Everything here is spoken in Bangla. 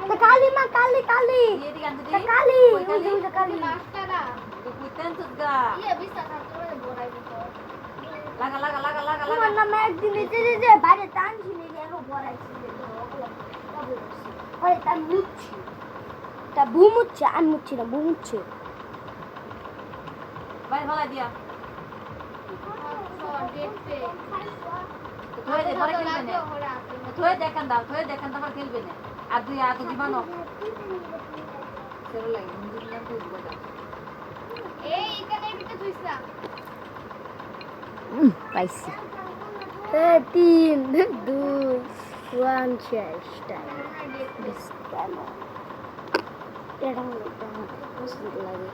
তা কালি মা কালি কালি দিয়ে দিকে আনতে তা দিই কালি ওই কালি ওই যে কালি মাস্টাররা তো কুইতেন তুগা ইয়ে বিস্তার করে বড়াই দিত লাগা লাগা লাগা লাগা লাগা তোমার নামে একদিন যে বাইরে টানছিলি এরো বড়াইছিল ওরে তা মুচ্ছি তা বুমুচ্ছে আমি মুচ্ছি না বুমুচ্ছে ভাই ভালো দিয়া ডেটে থয়ে দে পরে খেলবে না থয়ে দেখেন দাও আবার খেলবে না আর দুই আর তো দিবানো সেরো লাগে মুজিব না তো দিবা এই এখানে ভিতরে তুইছা পাইছি 3 2 1 চেষ্টা এটা হলো লাগে